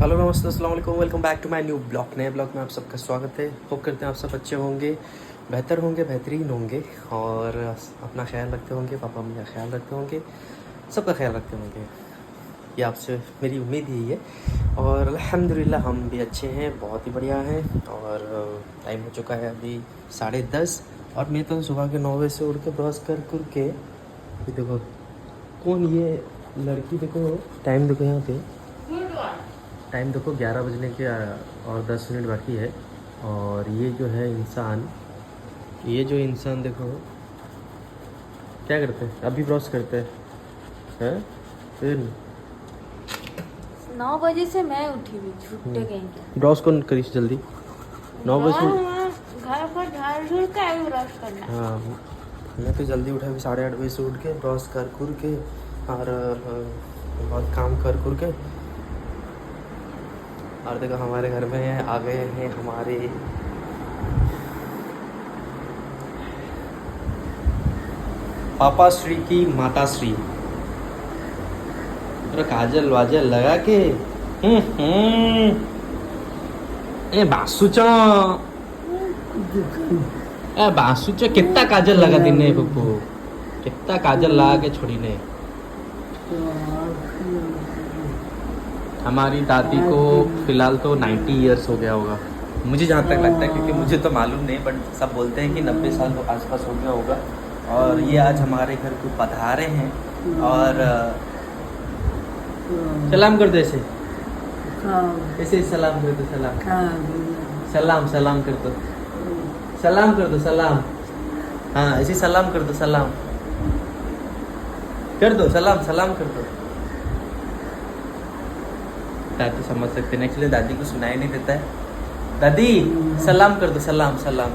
Hello नमस्ते अस्सलाम वालेकुम welcome back to my new blog. नए ब्लॉग में आप सबका स्वागत है। होप करते हैं आप सब अच्छे होंगे, बेहतर होंगे, बेहतरीन होंगे और अपना ख्याल रखते होंगे, पापा मम्मी का ख्याल रखते होंगे, सबका ख्याल रखते होंगे। ये आपसे मेरी उम्मीद ही है। और अल्हम्दुलिल्लाह हम भी अच्छे हैं, बहुत ही बढ़िया हैं। और टाइम हो चुका है अभी 10:30 और मैं तो सुबह के 9 बजे से उठ के ब्रश कर के ये देखो कौन ये लड़की, देखो टाइम देखो यहाँ पे, टाइम देखो 11 बजने के और 10 मिनट बाकी है। और ये जो है इंसान, ये जो इंसान देखो क्या करते हैं, अभी ब्रश करते हैं फिर 9 बजे से मैं उठी हुई छुट्टे गई के ब्रश कौन करीस जल्दी 9 बजे। घर पर झाड़ झूड़ के अभी ब्रश करना। हाँ मैं तो जल्दी उठा, अभी 8:30 बजे से उठ के ब्रश कर के और बहुत काम कर के। और देखो हमारे घर में आ गए हैं हमारे पापा श्री की माता श्री, पूरा काजल वाजल लगा के ए बासुचा, ए बासुचा कितना काजल लगा दिने पप्पू, कितना काजल लगा के छोड़ी ने। हमारी दादी को फिलहाल तो 90 इयर्स हो गया होगा, मुझे जहाँ तक लगता है, क्योंकि मुझे तो मालूम नहीं, बट सब बोलते हैं कि 90 साल तो आसपास हो गया होगा। और ये आज हमारे घर को पधारे हैं और सलाम कर दो, ऐसे ऐसे सलाम कर दो, सलाम सलाम कर दो, सलाम कर दो, सलाम। हाँ ऐसे सलाम कर दो, सलाम कर दो, सलाम सलाम कर दो। दादी समझ सकते हैं, एक्चुअली दादी को सुनाई नहीं देता है। दादी सलाम कर दो, सलाम सलाम।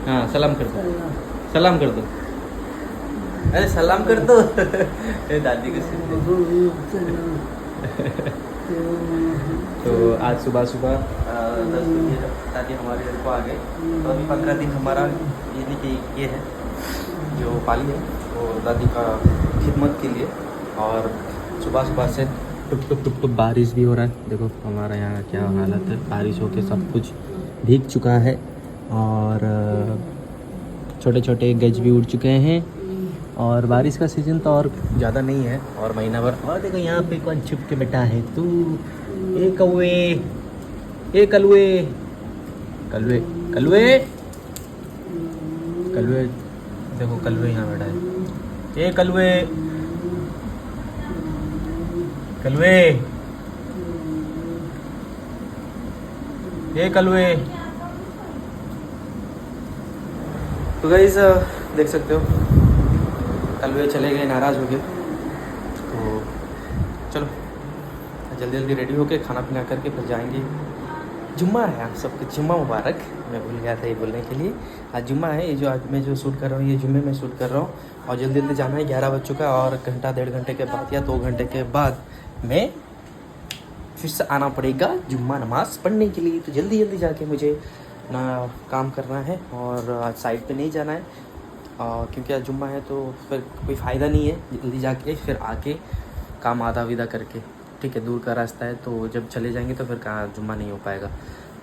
हाँ सलाम कर दो, सलाम कर दो, अरे सलाम कर दो दादी को तो आज सुबह सुबह 10 बजे दादी हमारे घर को आ गए। तो अभी 15 दिन हमारा ये है जो पाली है वो दादी का खिदमत के लिए। और सुबह सुबह से टुप बारिश भी हो रहा है। देखो हमारा यहाँ क्या हालत है, बारिश होके सब कुछ भीग चुका है और छोटे छोटे गज भी उड़ चुके हैं। और बारिश का सीज़न तो और ज़्यादा नहीं है और महीना भर। और देखो यहाँ पे कौन छुप के बैठा है, तू ए कौए, ए कलुए, कलुए कलुए कलुए, देखो कलुए यहाँ बैठा है, ए कलुए कलुए, ए कलुए। तो गाइस देख सकते हो कलुए चले गए, नाराज़ हो गए। तो चलो जल्दी जल्दी रेडी होके खाना पीना करके फिर जाएंगे। जुम्मा है आप सबको, जुम्मा मुबारक। मैं भूल गया था ये बोलने के लिए, आज जुम्मा है। ये जो आज मैं जो शूट कर रहा हूँ ये जुम्मे में शूट कर रहा हूँ। और जल्दी जल्दी जाना है, 11 बज चुका है और घंटा 1.5 घंटे के बाद या 2 घंटे के बाद मैं फिर से आना पड़ेगा जुम्मा नमाज़ पढ़ने के लिए। तो जल्दी जल्दी जाके मुझे ना काम करना है और आज साइड पे नहीं जाना है क्योंकि आज जुम्मा है तो फिर कोई फ़ायदा नहीं है जल्दी जाके फिर आके काम आधा विदा करके। ठीक है, दूर का रास्ता है तो जब चले जाएंगे तो फिर कहाँ जुम्मा नहीं हो पाएगा।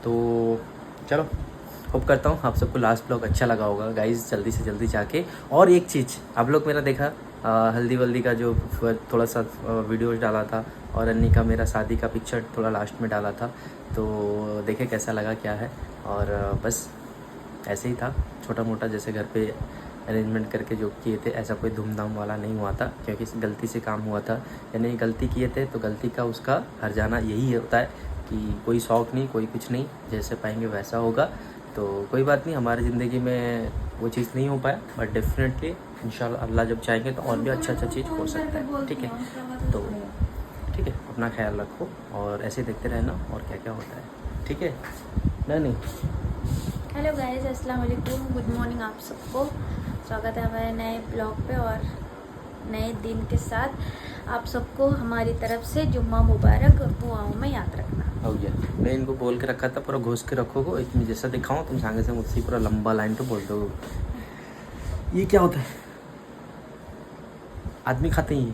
तो चलो होप करता हूँ आप सबको लास्ट ब्लॉग अच्छा लगा होगा गाइज़। जल्दी से जल्दी जाके, और एक चीज़ आप लोग मेरा देखा हल्दी वल्दी का जो थोड़ा सा वीडियोज डाला था और अन्नी का मेरा शादी का पिक्चर थोड़ा लास्ट में डाला था, तो देखे कैसा लगा क्या है। और बस ऐसे ही था छोटा मोटा, जैसे घर पे अरेंजमेंट करके जो किए थे, ऐसा कोई धूमधाम वाला नहीं हुआ था क्योंकि गलती से काम हुआ था। यानी गलती किए थे तो गलती का उसका हर जाना यही होता है कि कोई शौक़ नहीं, कोई कुछ नहीं, जैसे पाएंगे वैसा होगा। तो कोई बात नहीं, हमारी ज़िंदगी में वो चीज़ नहीं हो पाया, बट डेफिनेटली इंशाल्लाह अल्लाह जब चाहेंगे तो और भी अच्छा चीज़ हो सकता है। ठीक है, तो ठीक है, अपना ख्याल रखो और ऐसे देखते रहना और क्या क्या होता है। ठीक है नहीं। हेलो गाइस, अस्सलाम वालेकुम, गुड मॉर्निंग आप सबको। स्वागत है हमारे नए ब्लॉग पे और नए दिन के साथ। आप सबको हमारी तरफ से जुम्मा मुबारक और दुआओं में याद रखना। हो गया, मैं इनको बोल के रखा था पूरा घुस के रखोगे, एक मैं जैसा दिखाऊँ तुम सांगे से मुझसे पूरा लंबा लाइन तो बोल दो। ये क्या होता है, आदमी खाते ही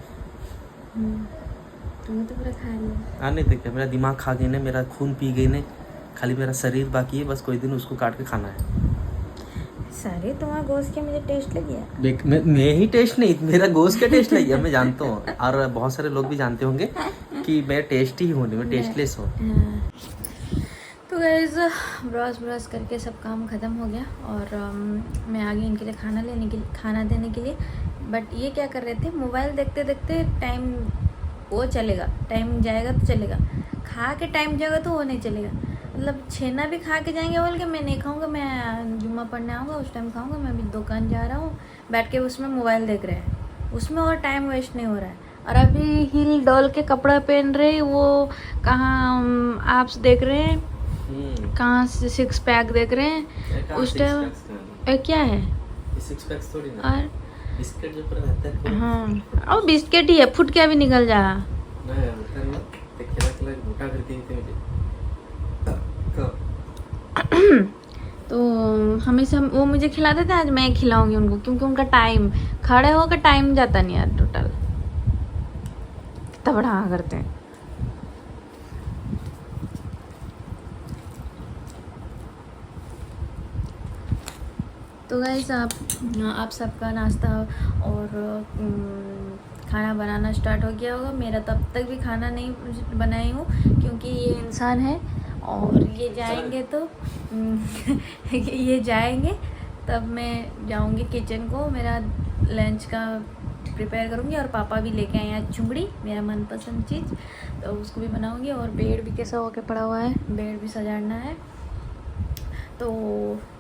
तुम्हें तो पूरा खा लिया। हाँ नहीं तो क्या, मेरा दिमाग खा गई ने, मेरा खून पी गई ने, खाली मेरा शरीर बाकी है, बस कोई दिन उसको काट के खाना है। सारे तुम्हारा गोश्त के मुझे टेस्ट लग गया। देख मैं ही टेस्ट नहीं, मेरा गोश्त का टेस्ट लग गया, मैं जानता हूँ, और बहुत सारे लोग भी जानते होंगे कि मैं टेस्टी हूँ, मैं टेस्टलेस हूँ। हाँ। तो गाइस ब्रश करके सब काम ख़त्म हो गया और मैं आ गई इनके लिए खाना देने के लिए। बट ये क्या कर रहे थे, मोबाइल देखते देखते टाइम वो चलेगा, टाइम जाएगा तो चलेगा, खा के टाइम जाएगा तो वो नहीं चलेगा। मतलब छेना भी खा के जाएंगे बोल के मैं नहीं खाऊंगा, मैं जुम्मा पढ़ने आऊँगा उस टाइम खाऊंगा, मैं अभी दुकान जा रहा हूँ, बैठ के उसमें मोबाइल देख रहे हैं, उसमें और टाइम वेस्ट नहीं हो रहा है। और अभी हिल डॉल के कपड़ा पहन रहे, वो कहाँ आपस देख रहे हैं, कहाँ से 6 पैक देख रहे हैं उस टाइम। क्या है 6 पैक्स थोड़ी ना, और बिस्किट जो पर रहता है। हाँ और बिस्किट ही है, फुट के भी निकल जा। तो हमेशा वो मुझे खिलाते थे, आज मैं खिलाऊंगी उनको, क्योंकि उनका टाइम खड़े होकर टाइम जाता नहीं यार टोटल, कितना बड़ा करते हैं। तो गाइस आप सबका नाश्ता और खाना बनाना स्टार्ट हो गया होगा। मेरा तब तक भी खाना नहीं बनाई हूँ, क्योंकि ये इंसान है और ये जाएंगे तो ये जाएंगे तब मैं जाऊँगी किचन को, मेरा लंच का प्रिपेयर करूँगी। और पापा भी लेके आए हैं चुंगड़ी, मेरा मनपसंद चीज़, तो उसको भी बनाऊँगी। और बेड भी कैसा होके पड़ा हुआ है, बेड भी सजाना है। तो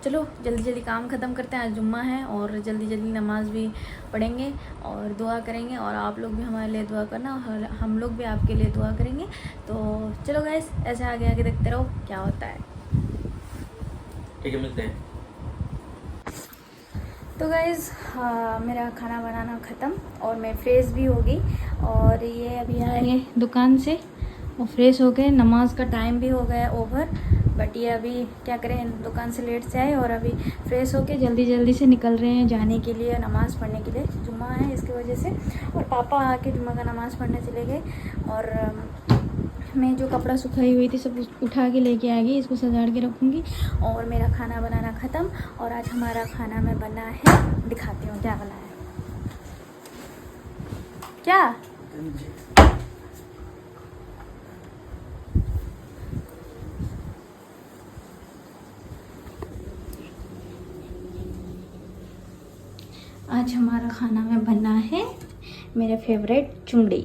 चलो जल्दी जल्दी काम ख़त्म करते हैं, आज जुम्मा है और जल्दी जल्दी नमाज भी पढ़ेंगे और दुआ करेंगे। और आप लोग भी हमारे लिए दुआ करना और हम लोग भी आपके लिए दुआ करेंगे। तो चलो गाइस ऐसे आगे देखते रहो क्या होता है। ठीक है, मिलते हैं। तो गाइस मेरा खाना बनाना ख़त्म और मैं फ्रेश भी हो गई। और ये अभी आएंगे दुकान से और फ्रेश हो गए, नमाज का टाइम भी हो गया ओवर। बट ये अभी क्या करें, दुकान से लेट से आए और अभी फ्रेश होके जल्दी से निकल रहे हैं जाने के लिए, नमाज़ पढ़ने के लिए। जुम्मा है इसकी वजह से, और पापा आके जुम्मा का नमाज़ पढ़ने चले गए। और मैं जो कपड़ा सुखाई हुई थी सब उठा के लेके आ गई, इसको सजाड़ के रखूँगी। और मेरा खाना बनाना ख़त्म। और आज हमारा खाना में बना है, दिखाती हूँ क्या बना है। क्या आज हमारा खाना में बना है मेरा फेवरेट चुंगड़ी।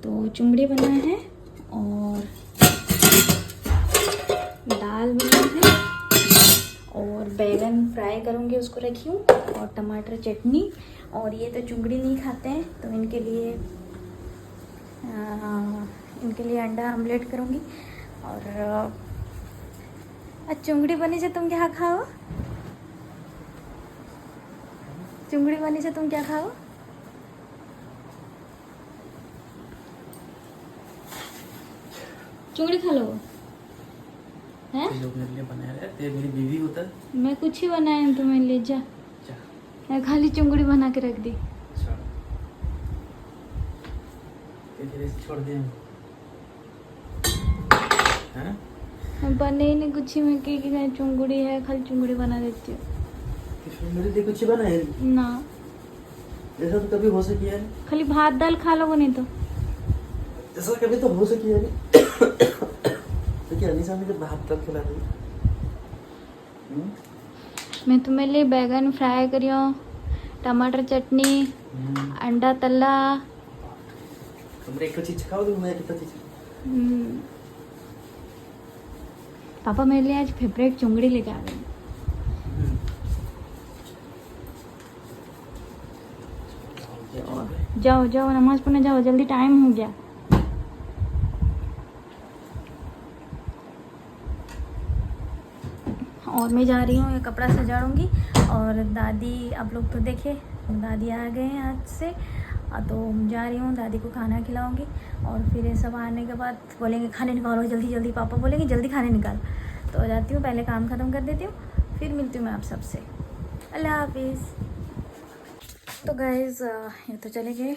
तो चुंगड़ी बना है और दाल बना है और बैगन फ्राई करूँगी, उसको रखी हूँ, और टमाटर चटनी। और ये तो चुंगड़ी नहीं खाते हैं तो इनके लिए अंडा आमलेट करूँगी। और आज चुंगड़ी बनी से तुम क्या खाओ, चुंगड़ी बनी से तुम क्या खाओ? चुंगड़ी खा लो हैं? लोग मेरे लिए बनाया है, मेरी बीवी होता है। मैं कुछ ही बनाया तुम्हें ले जा, मैं खाली चुंगड़ी बना के रख दी। छोड़ दे बने ही नहीं कुछ ही, मैं की चुंगड़ी है, खाली चुंगड़ी बना देती हूँ। मेरे लिए कुछ बना है ना, ऐसा तो कभी हो सकी है, खाली भात दाल खा लोगे नहीं तो। ऐसा कभी तो हो सकी है तो क्या निशा मुझे भात दाल खिला दी। मैं तुम्हें लिए बैगन फ्राई करियो, टमाटर चटनी, अंडा तला। तुम एक चीज खाओ, मैं कितना चीज। पापा मेरे लिए आज फेवरेट चुंगड़ी लेके आ गए। जाओ जाओ नमाज पढ़ने जाओ, जल्दी टाइम हो गया। और मैं जा रही हूँ, ये कपड़ा सजाड़ूंगी। और दादी, आप लोग तो देखे, दादी आ गए हैं आज से, तो जा रही हूँ, दादी को खाना खिलाऊंगी। और फिर ये सब आने के बाद बोलेंगे खाने निकालो जल्दी जल्दी, पापा बोलेंगे जल्दी खाने निकाल। तो जाती हूँ, पहले काम ख़त्म कर देती हूँ, फिर मिलती हूँ मैं आप सबसे। अल्लाह हाफिज़। तो गाइज़ ये तो चले गए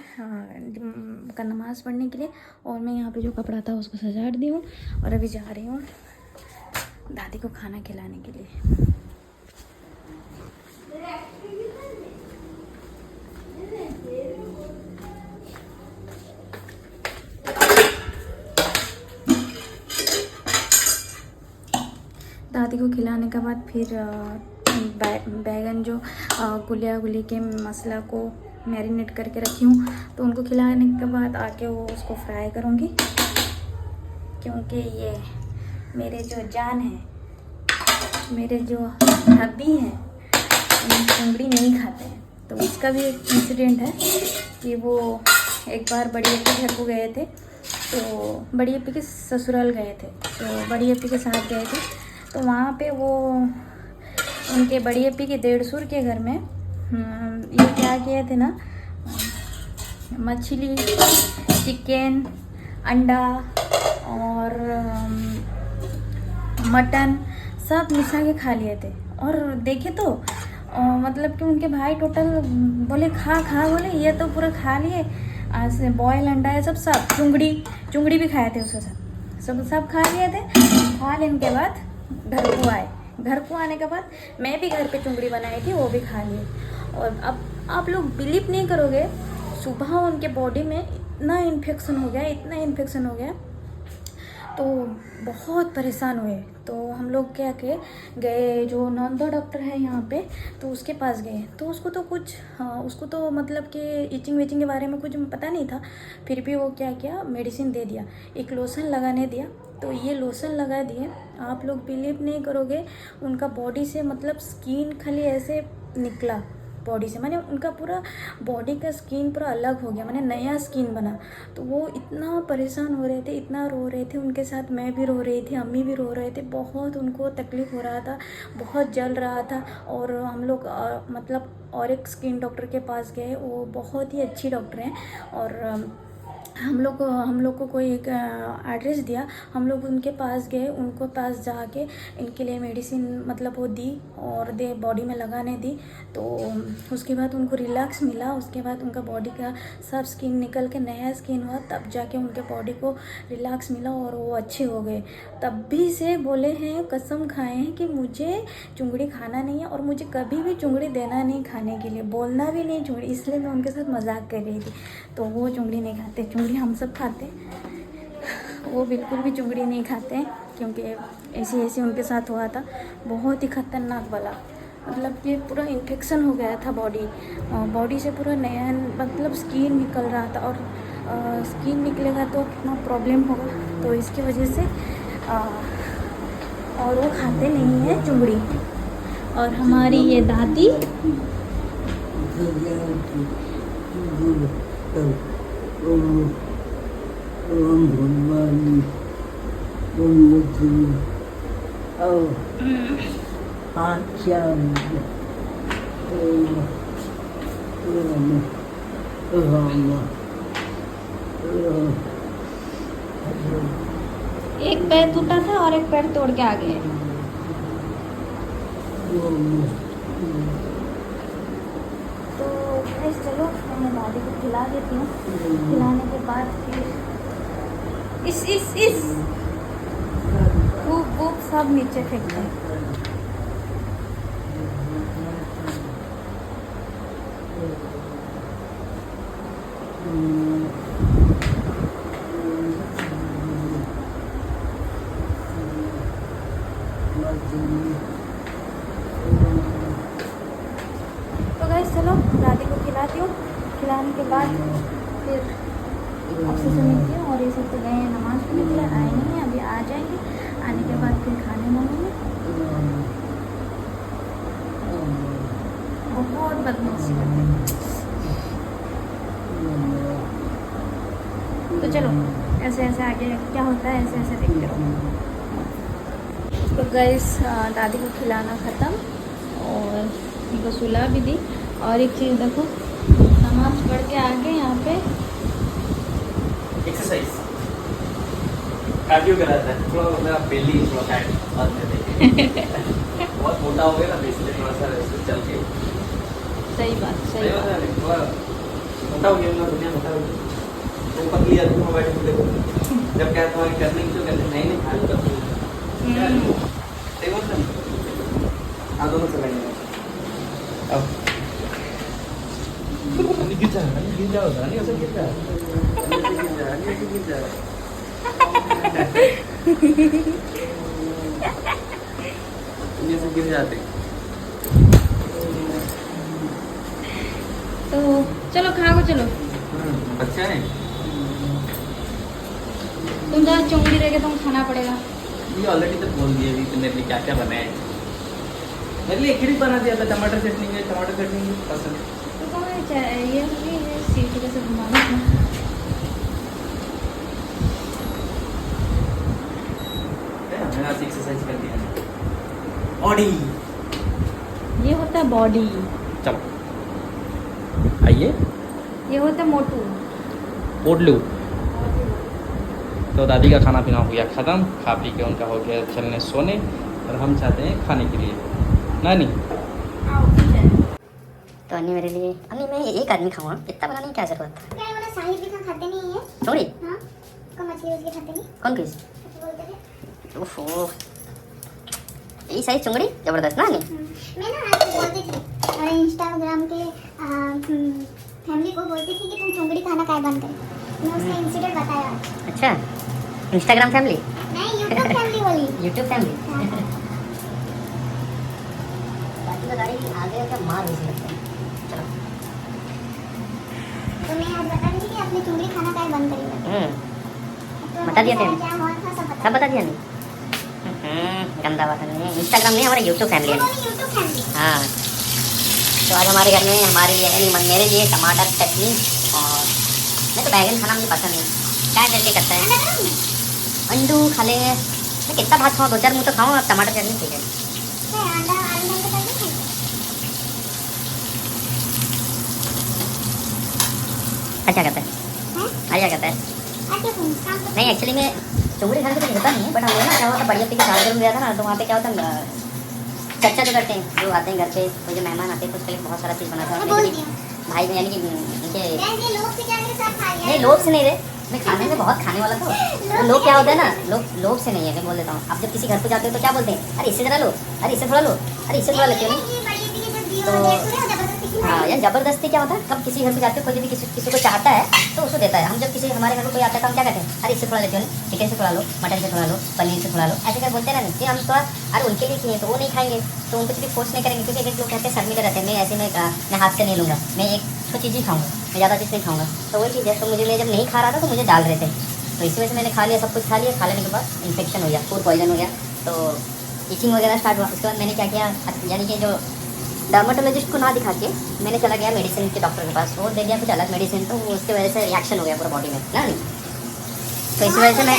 का नमाज़ पढ़ने के लिए, और मैं यहाँ पे जो कपड़ा था उसको सजाड़ दी हूँ और अभी जा रही हूँ दादी को खाना खिलाने के लिए। दादी को खिलाने के बाद फिर बैगन जो गुलिया गुली के मसाला को मैरिनेट करके रखी हूँ, तो उनको खिलाने के बाद आके वो उसको फ्राई करूँगी, क्योंकि ये मेरे जो जान है, मेरे जो हब्बी हैं, चिंगड़ी नहीं खाते हैं। तो उसका भी एक इंसिडेंट है कि वो एक बार बड़ी अप्पी घर को गए थे, तो बड़ी अप्पी के ससुराल गए थे, तो बड़ी अप्पी के साथ गए थे। तो वहाँ पे वो उनके बड़ी अप्पी के देढ़सुर के घर में ये क्या किए थे ना, मछली, चिकन, अंडा और मटन सब मिला के खा लिए थे। और देखे तो मतलब कि उनके भाई टोटल बोले खा बोले, ये तो पूरा खा लिए, ऐसे बॉयल अंडा है सब चुंगड़ी भी खाए थे उसके साथ, सब खा लिए थे। खा लेने के बाद घर को आने के बाद मैं भी घर पे चुंगड़ी बनाई थी, वो भी खा लिए। और अब आप लोग बिलीव नहीं करोगे, सुबह उनके बॉडी में इतना इन्फेक्शन हो गया, तो बहुत परेशान हुए। तो हम लोग क्या किए, गए जो नंदा डॉक्टर है यहाँ पे, तो उसके पास गए। तो उसको तो मतलब कि इचिंग विचिंग के बारे में कुछ पता नहीं था, फिर भी वो क्या किया, मेडिसिन दे दिया, एक लोशन लगाने दिया। तो ये लोशन लगा दिए, आप लोग बिलीव नहीं करोगे, उनका बॉडी से मतलब स्किन खाली ऐसे निकला बॉडी से, माने उनका पूरा बॉडी का स्किन पूरा अलग हो गया, माने नया स्किन बना। तो वो इतना परेशान हो रहे थे, इतना रो रहे थे, उनके साथ मैं भी रो रही थी, अम्मी भी रो रहे थे, बहुत उनको तकलीफ़ हो रहा था, बहुत जल रहा था। और हम लोग मतलब और एक स्किन डॉक्टर के पास गए, वो बहुत ही अच्छी डॉक्टर हैं। और हम लोग को कोई एक एड्रेस दिया, हम लोग उनके पास गए, उनको पास जाके इनके लिए मेडिसिन मतलब वो दी और बॉडी में लगाने दी। तो उसके बाद उनको रिलैक्स मिला, उसके बाद उनका बॉडी का सब स्किन निकल के नया स्किन हुआ, तब जाके उनके बॉडी को रिलैक्स मिला और वो अच्छे हो गए। तब भी से बोले हैं, कसम खाए हैं कि मुझे चुंगड़ी खाना नहीं है और मुझे कभी भी चुंगड़ी देना नहीं खाने के लिए, बोलना भी नहीं चुंगड़ी, इसलिए मैं उनके साथ मजाक कर रही थी। तो वो चुंगड़ी नहीं खाते, चुंगड़ी हम सब खाते, वो बिल्कुल भी चुंगड़ी नहीं खाते, क्योंकि ऐसे उनके साथ हुआ था, बहुत ही खतरनाक वाला, मतलब कि पूरा इन्फेक्शन हो गया था बॉडी से, पूरा नया मतलब स्किन निकल रहा था। और स्किन निकलेगा तो कितना प्रॉब्लम होगा, तो इसकी वजह से और वो खाते नहीं हैं चुंगड़ी। और हमारी ये दादी एक पैर टूटा था और एक पैर तोड़ के आ गए। तो बस चलो मैं दादी को खिला देती हूँ, खिलाने के बाद फिर इस भूख सब नीचे फेंकते हैं। तो गाइस चलो दादी को खिलाती हूँ, खिलाने के बाद फिर आपसे तो मिलती हूँ। और ये सब तो गए हैं नमाज पढ़ने के लिए, आए नहीं हैं, अभी आ जाएंगे, आने के बाद फिर खाने मांगेंगे। बहुत बदमाशी करते हैं। तो चलो ऐसे आगे क्या होता है ऐसे देखते रहो। तो गाइस दादी को खिलाना ख़त्म और उनको सुला भी दी। और एक चीज़ देखो, नमाज पढ़ के आगे यहाँ पे एक्सरसाइज कार्डियो कराता है, थोड़ा मेरा बेली थोड़ा फैट बहुत मोटा हो गया ना, इसलिए थोड़ा सा चल के सही बात, सही बात। बताओ ये ना दुनिया बताओ तो पतली आदमी को बैठे देखो जब क्या तुम्हारी करने की तो कहते नहीं नहीं खाली पतली सही बात ना आ दोनों चलाएंगे अब गिर जाओ नहीं ऐसे गिर जा ये से गिर जाते तो चलो खा को चलो। अच्छा है तुम जरा चुंगड़ी रह के तुम खाना पड़ेगा। ये ऑलरेडी तो बोल दिए अभी तो मेरे लिए क्या क्या बनाया है मेरे लिए खिचड़ी बना दिया था टमाटर चटनी पसंद तो कौन ये सीटी कैसे घुमाना है। मैंने आज एक्सरसाइज कर दिया बॉडी ये होता है बॉडी, चलो आइए ये होता है मोटू। पोटलू तो दादी का खाना पीना हो गया ख़त्म खा पी के उनका हो गया चलने सोने और हम चाहते हैं खाने के लिए नानी तो अन्नी मेरे लिए अन्नी मैं एक आदमी खाऊंगा इतना बनाने की क्या जरूरत है। क्या वाला साहिल भी खाते नहीं है? सॉरी हाँ, को मछली उसके खाते नहीं? कौन किस कुछ बोलते थे? ओहो यही सही चुंगड़ी जबरदस्त ना अन्नी। मैं ना आज बोलती थी और इंस्टाग्राम के फैमिली को बोलती थी कि तुम चुंगड़ी खाना काय बंद करें। मैं उसका इंसिडेंट बताया। अच्छा इंस्टाग्राम फैमिली नहीं, यूट्यूब फैमिली बोली। यूट्यूब फैमिली हाँ। बाकी तो गाड़ी आगे क्या मार रही लगता है। चलो तो मैं आज बता रही थी कि अपने चुंगड़ी खाना काय बंद करेगा। तो बता दिया मेरे तेरे? साथ क्या हुआ था सब बता दिया नहीं गंदा बात नहीं इंस्टाग्राम नहीं हमारा यूट्यूब फैमिली है। YouTube family. हाँ तो आज हमारे घर में हमारे लिए यानी मेरे लिए टमाटर चटनी और मैं तो बैगन खाना मुझे पसंद नहीं क्या करके करता है अंडू खा ले मैं कितना भात खाऊँ 2-4 मुँह तो खाऊँ और टमाटर चटनी ठीक है। अंडा आलू डाल के खाते हैं? अच्छा करता है हैं? अच्छा करता है अच्छा तुम काम तो नहीं एक्चुअली में चुंगड़ी खाने को तो होता नहीं है बट हम लोग ना क्या होता है बढ़िया पी के चार्जर में गया था ना तो वहाँ पे क्या होता है चर्चा जो करते हैं जो आते हैं घर पे वो जो मेहमान आते हैं तो उसके लिए बहुत सारा चीज़ बनाता मैं है बोल अपने दी भाई में यानी कि उनके ये लोग से क्या मेरे साथ खाई नहीं लोभ से नहीं रे मैं खाने में बहुत खाने वाला था लोग क्या होता है ना लोभ से नहीं है मैं बोल देता हूँ आप जब किसी घर पे जाते हो तो क्या बोलते हैं अरे इससे जरा लो अरे इससे थोड़ा लो अरे इससे थोड़ा लेते हो हाँ यार जबरदस्ती क्या होता है कब किसी घर पे जाते हो कोई भी किसी को चाहता है तो उसको देता है हम जब किसी हमारे घर में कोई आता है तो हम क्या कहते हैं अरे इससे थोड़ा लेते हो ना चिकन से थोड़ा लो मटन से थोड़ा लो पनीर से थोड़ा लो ऐसे कर बोलते हैं ना नहीं हम थोड़ा अरे उनके लिए किए तो वो नहीं खाएंगे तो उनको कुछ फोर्स नहीं करेंगे क्योंकि एक लोग कहते हैं शर्मिले रहते हैं मैं ऐसे मैं हाथ से नहीं लूँगा मैं एक तो चीज़ ही खाऊंगा मैं ज़्यादा चीज़ नहीं खाऊंगा तो वही चीज़ है तो मुझे मैं जब नहीं खा रहा था तो मुझे डाल रहे थे तो इसी वजह से मैंने खा लिया सब कुछ खा लिया खा लेने के बाद इन्फेक्शन हो गया फूड पॉइजन हो गया तो इचिंग वगैरह स्टार्ट हुआ उसके बाद मैंने क्या किया यानी कि जो डर्माटोलॉजिस्ट को ना दिखा के मैंने चला गया मेडिसिन के डॉक्टर के पास वो दे दिया कुछ अलग मेडिसिन तो उसकी वजह से रिएक्शन हो गया पूरा बॉडी में ना नहीं तो इसी वजह से मैं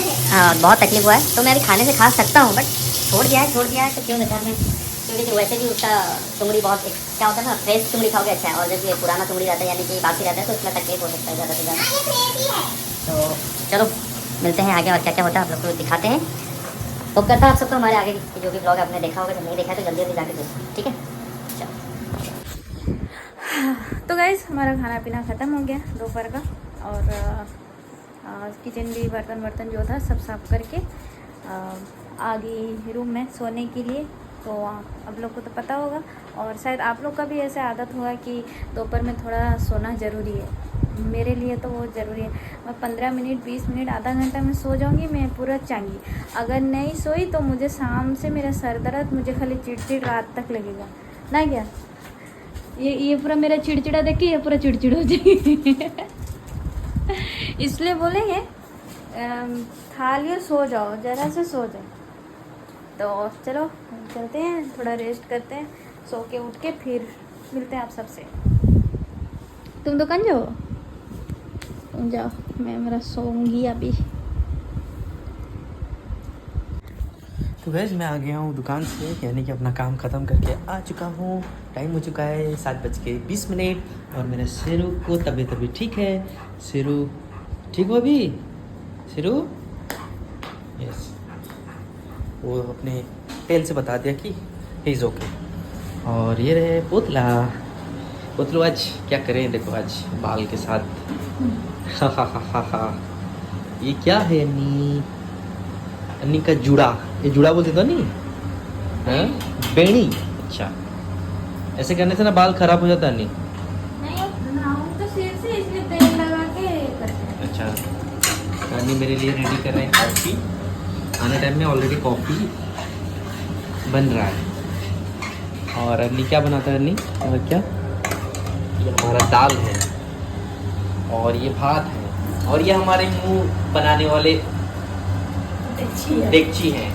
बहुत तकलीफ हुआ है तो मैं अभी खाने से खा सकता हूँ बट छोड़ दिया है तो क्यों बेकार में क्योंकि वैसे भी उसका चुंगड़ी बहुत क्या होता है ना फ्रेश चुंगड़ी खाओगे अच्छा है और जब ये पुराना चुंगड़ी रहता है यानी कि बासी रहता है तो उसमें तकलीफ हो सकता है ज़्यादा से ज़्यादा तो चलो मिलते हैं आगे और क्या क्या होता है आप लोग को दिखाते हैं होप करता है आप सबको हमारे आगे की जो भी ब्लॉग आपने देखा होगा जब नहीं देखा है तो जल्दी जल्दी जाके देखो ठीक है तो गाइस हमारा खाना पीना ख़त्म हो गया दोपहर का और किचन भी बर्तन जो था सब साफ करके आ गई रूम में सोने के लिए। तो आप लोग को तो पता होगा और शायद आप लोग का भी ऐसा आदत होगा कि दोपहर में थोड़ा सोना ज़रूरी है। मेरे लिए तो वो ज़रूरी है। मैं 15 मिनट 20 मिनट आधा घंटा में सो जाऊंगी मैं पूरा चांगी। अगर नहीं सोई तो मुझे शाम से मेरा सर दर्द मुझे खाली चिड़चिड़ रात तक लगेगा ना क्या। ये पूरा मेरा चिड़चिड़ा देख के ये पूरा चिड़चिड़ हो जाएगी इसलिए बोलेंगे खा लियो सो जाओ ज़रा से सो जाओ। तो चलो चलते हैं थोड़ा रेस्ट करते हैं सो के उठ के फिर मिलते हैं आप सबसे। तुम दुकान जाओ तुम जाओ मैं मेरा सोऊंगी अभी। तो गैस मैं आ गया हूँ दुकान से यानी कि अपना काम ख़त्म करके आ चुका हूँ। टाइम हो चुका है 7:20 और मेरे शेरू को तबीयत अभी ठीक है। शेरू ठीक हो अभी शेरू यस वो अपने टेल से बता दिया कि ही इज़ ओके। और ये रहे पुतला पुतलू आज क्या करें, देखो आज बाल के साथ हा। ये क्या है अन्नी? अन्नी का जूड़ा, ये जूड़ा बोलते तो नहीं? हाँ, बेणी। अच्छा, ऐसे करने से ना बाल खराब हो जाता है अन्नी। नहीं तो सिर से इसलिए तेल लगा के करते हैं। अच्छा, अन्नी मेरे लिए रेडी कर रहे हैं कॉफ़ी। आने टाइम में ऑलरेडी कॉफ़ी बन रहा है। और अन्नी क्या बनाता है अन्नी? और क्या? ये हमारा दाल है और ये भात है और ये हमारे मुंह बनाने वाले डेगची है।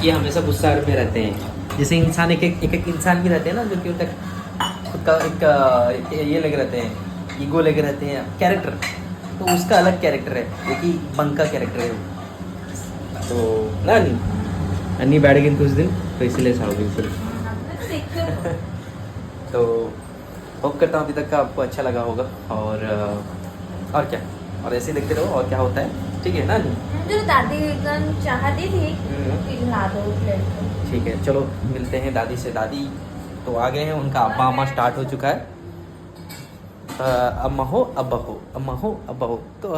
ये हमेशा गुस्सा में रहते हैं, जैसे इंसान एक इंसान भी रहते हैं ना, जो कि खुद का एक ये लगे रहते हैं, ईगो लगे रहते हैं, कैरेक्टर। तो उसका अलग कैरेक्टर है, एक ही बंका कैरेक्टर है वो। तो ना अन्नी बैठ गई कुछ दिन, तो इसलिए साउगी फिर। तो होप करता हूँ अभी तक का आपको अच्छा लगा होगा। और क्या, और ऐसे ही देखते रहो और क्या होता है, ठीक है ना? जो दादी चाहती थी कि ला दो प्लेट को। ठीक है, चलो मिलते हैं दादी से। दादी तो आ गए हैं, उनका अब्बा अम्मा स्टार्ट हो चुका है। अम्मा हो अब्बा हो, अम्मा हो अब्बा हो। तो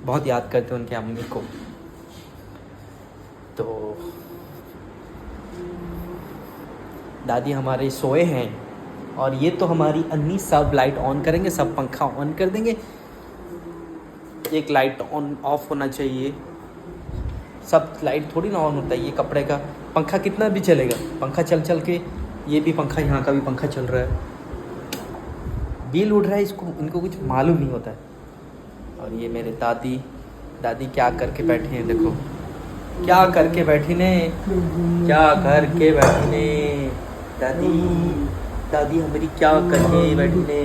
बहुत याद करते हैं उनके अम्मी को। तो दादी हमारे सोए हैं और ये तो हमारी अन्नी सब लाइट ऑन करेंगे, सब पंखा ऑन कर देंगे। एक लाइट ऑन ऑफ होना चाहिए, सब लाइट थोड़ी ना ऑन होता है। ये कपड़े का पंखा कितना भी चलेगा, पंखा चल के ये भी पंखा, यहाँ का भी पंखा चल रहा है, बिल उड़ रहा है, इसको इनको कुछ मालूम नहीं होता है। और ये मेरे दादी क्या करके बैठे हैं, देखो क्या करके बैठी ने, क्या करके बैठी ने। दादी हमारी क्या करके बैठी ने।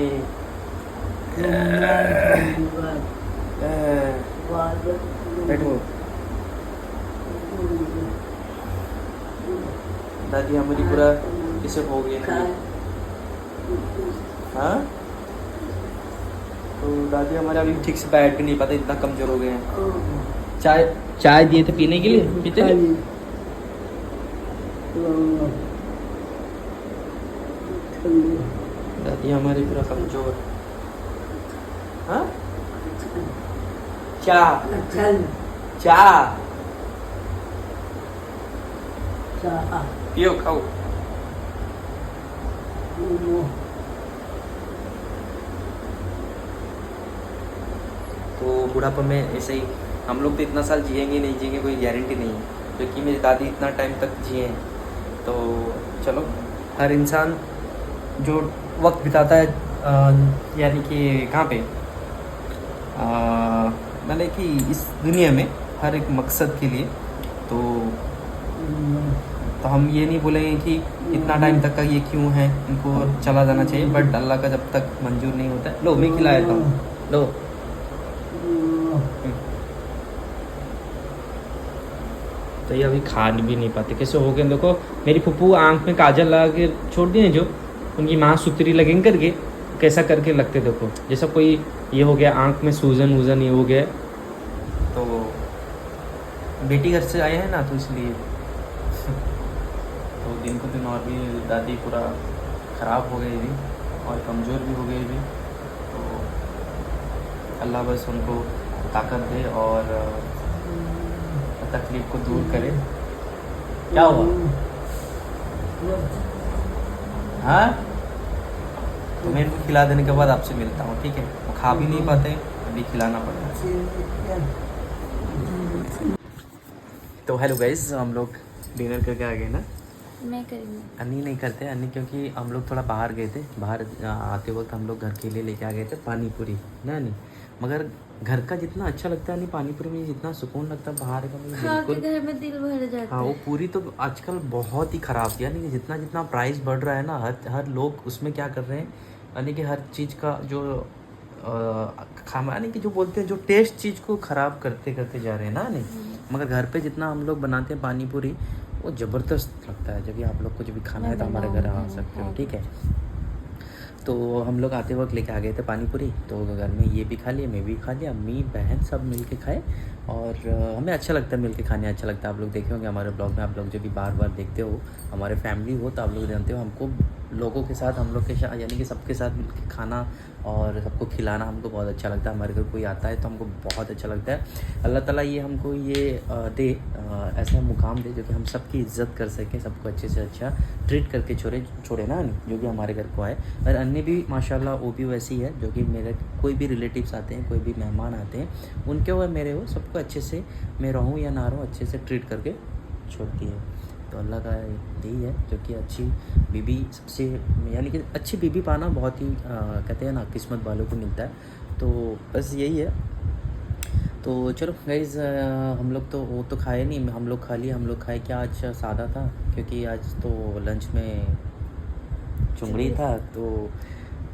बैठो दादी हमारी पूरा किसे हो गया। हाँ, तो दादी हमारे अभी ठीक से बैठ भी नहीं पाते, इतना कमजोर हो गए हैं। चाय दिए थे पीने के लिए, पीते थे? दादी हमारी पूरा कमजोर। हाँ, चाय पियो, खाओ। तो बुढ़ापा में ऐसे ही हम लोग तो इतना साल जिएंगे नहीं जिएंगे कोई गारंटी नहीं है, क्योंकि मेरी दादी इतना टाइम तक जिए हैं। तो चलो, हर इंसान जो वक्त बिताता है यानी कि कहाँ पे मैंने कि इस दुनिया में हर एक मकसद के लिए, तो हम ये नहीं बोलेंगे कि इतना टाइम तक का ये क्यों है, इनको चला जाना चाहिए। बट अल्लाह का जब तक मंजूर नहीं होता है। लो मैं खिला देता हूँ, लो। तो ये अभी खा भी नहीं पाते, कैसे हो गए देखो। मेरी फूफू आंख में काजल लगा के छोड़ दिए, जो उनकी माँ सुतरी लगेंगे करके कैसा करके लगते देखो, जैसा कोई ये हो गया आंख में सूजन वूजन ये हो गया। तो बेटी घर से आए हैं ना, तो इसलिए तो दिन को दिन और भी दादी पूरा ख़राब हो गई थी और कमज़ोर भी हो गई थी। तो अल्लाह बस उनको ताकत दे और तकलीफ़ को दूर करे। क्या हुआ? हाँ, तो मैं इनको खिला देने के बाद आपसे मिलता हूँ, ठीक है? वो खा भी नहीं पाते, अभी खिलाना पड़ेगा। तो हेलो गाइस, हम लोग डिनर करके आ गए ना। मैं करूँगी, अन्नी नहीं करते, अन्नी क्योंकि हम लोग थोड़ा बाहर गए थे। बाहर आते वक्त हम लोग घर के लिए लेके आ गए थे पानी पूरी ना अन्नी। मगर घर का जितना अच्छा लगता है नहीं, पानी पूरी में जितना सुकून लगता है बाहर का मुझे बिल्कुल। घर में दिल भर जाता है। हाँ, वो पूरी तो आजकल बहुत ही ख़राब है, यानी कि जितना प्राइस बढ़ रहा है ना, हर लोग उसमें क्या कर रहे हैं, यानी कि हर चीज़ का जो खाना, यानी कि जो बोलते हैं जो टेस्ट चीज़ को ख़राब करते जा रहे हैं ना नहीं। मगर घर पे जितना हम लोग बनाते हैं पानी पूरी, वो ज़बरदस्त लगता है। जब भी आप लोग को जब भी खाना है तो हमारे घर आ सकते हो, ठीक है? तो हम लोग आते वक्त लेके आ गए थे पानी पूरी, तो घर में ये भी खा लिया, मैं भी खा लिया, अम्मी बहन सब मिल के खाए। और हमें अच्छा लगता है मिल के खाने, अच्छा लगता है। आप लोग देखे होंगे हमारे ब्लॉग में, आप लोग जो भी बार बार देखते हो हमारे फैमिली हो, तो आप लोग जानते हो हमको लोगों के साथ, हम लोग के साथ यानी कि सबके साथ मिल के खाना और सबको खिलाना हमको बहुत अच्छा लगता है। हमारे घर कोई आता है तो हमको बहुत अच्छा लगता है। अल्लाह ताला ये हमको ये दे, ऐसा मुकाम दे जो कि हम सबकी इज़्ज़त कर सकें, सबको अच्छे से अच्छा ट्रीट करके छोड़े ना जो भी हमारे घर को आए। और अन्य भी माशाल्लाह वो भी वैसी है, जो कि मेरे कोई भी रिलेटिव्स आते हैं, कोई भी मेहमान आते हैं, उनके वो मेरे हो, सबको अच्छे से मैं रहूँ या ना रहूँ अच्छे से ट्रीट करके छोड़ती है। तो अल्लाह का यही है जो कि अच्छी बीबी सबसे, यानी कि अच्छी बीबी पाना बहुत ही कहते हैं ना किस्मत वालों को मिलता है। तो बस यही है। तो चलो गाइज़, हम लोग तो वो तो खाए नहीं, हम लोग खा लिए। हम लोग खाए क्या, आज सादा था क्योंकि आज तो लंच में चुंगड़ी था। तो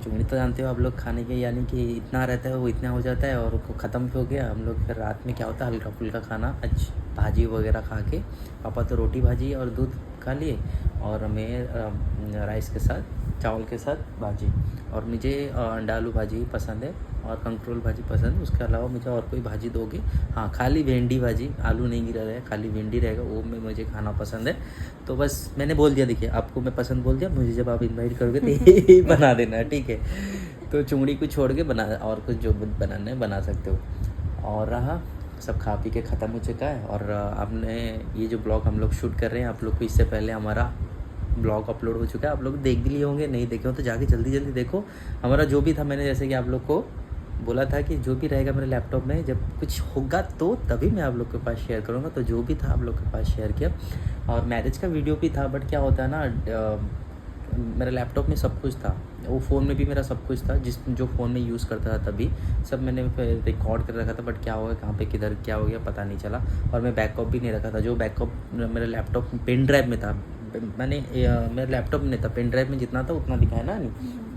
चुंगड़ी तो जानते हो आप लोग खाने के, यानी कि इतना रहता है वो इतना हो जाता है और वो ख़त्म भी हो गया। हम लोग फिर रात में क्या होता है हल्का फुल्का खाना, आज भाजी वगैरह खा के, पापा तो रोटी भाजी और दूध खा लिए, और मैं राइस के साथ चावल के साथ भाजी, और मुझे अंडा आलू भाजी पसंद है और कंट्रोल भाजी पसंद है। उसके अलावा मुझे और कोई भाजी दोगे, हाँ खाली भिंडी भाजी, आलू नहीं गिरा रहेगा, खाली भिंडी रहेगा, वो में मुझे खाना पसंद है। तो बस मैंने बोल दिया, देखिए आपको मैं पसंद बोल दिया, मुझे जब आप इनवाइट करोगे तो यही बना देना, ठीक है। तो चुंगड़ी को छोड़ के बना, और कुछ जो बनाना है बना सकते हो। और रहा सब खा पी के ख़त्म हो चुका है। और आपने ये जो ब्लॉग हम लोग शूट कर रहे हैं, आप लोग को इससे पहले हमारा ब्लॉग अपलोड हो चुका है, आप लोग देख भी लिए होंगे, नहीं देखे हो तो जाके जल्दी जल्दी देखो। हमारा जो भी था, मैंने जैसे कि आप लोग को बोला था कि जो भी रहेगा मेरे लैपटॉप में, जब कुछ होगा तो तभी मैं आप लोग के पास शेयर करूँगा। तो जो भी था आप लोग के पास शेयर किया। और मैरिज का वीडियो भी था, बट क्या होता है ना, मेरे लैपटॉप में सब कुछ था, वो फ़ोन में भी मेरा सब कुछ था, जो फ़ोन में यूज़ करता था तभी सब मैंने रिकॉर्ड कर रखा था। बट क्या हो गया, कहाँ पे किधर क्या हो गया पता नहीं चला। और मैं बैकअप भी नहीं रखा था, जो बैकअप मेरे लैपटॉप में पेन ड्राइव में था, मैंने मेरे लैपटॉप में नहीं था, पेन ड्राइव में जितना था उतना दिखाया ना नहीं।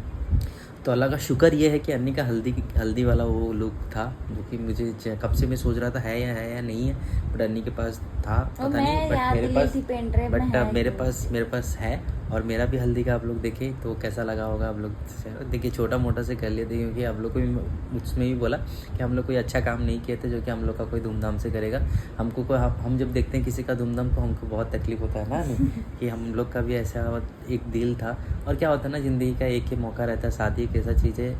तो अल्लाह का शुक्र ये है कि अन्नी का हल्दी वाला वो लुक था, जो कि मुझे कब से मैं सोच रहा था है या नहीं है, बट अन्नी के पास था, पता नहीं, बट मेरे पास है। और मेरा भी हल्दी का आप लोग देखें तो कैसा लगा होगा। आप लोग देखिए छोटा मोटा से कर लिए थे, क्योंकि आप लोग को भी उसमें भी बोला कि हम लोग कोई अच्छा काम नहीं किए थे जो कि हम लोग का कोई धूमधाम से करेगा। हमको हम जब देखते हैं किसी का धूमधाम तो हमको बहुत तकलीफ़ होता है ना नहीं कि हम लोग का भी ऐसा एक दिल था। और क्या होता है ना, ज़िंदगी का एक ही मौका रहता है, शादी एक ऐसा चीज़ है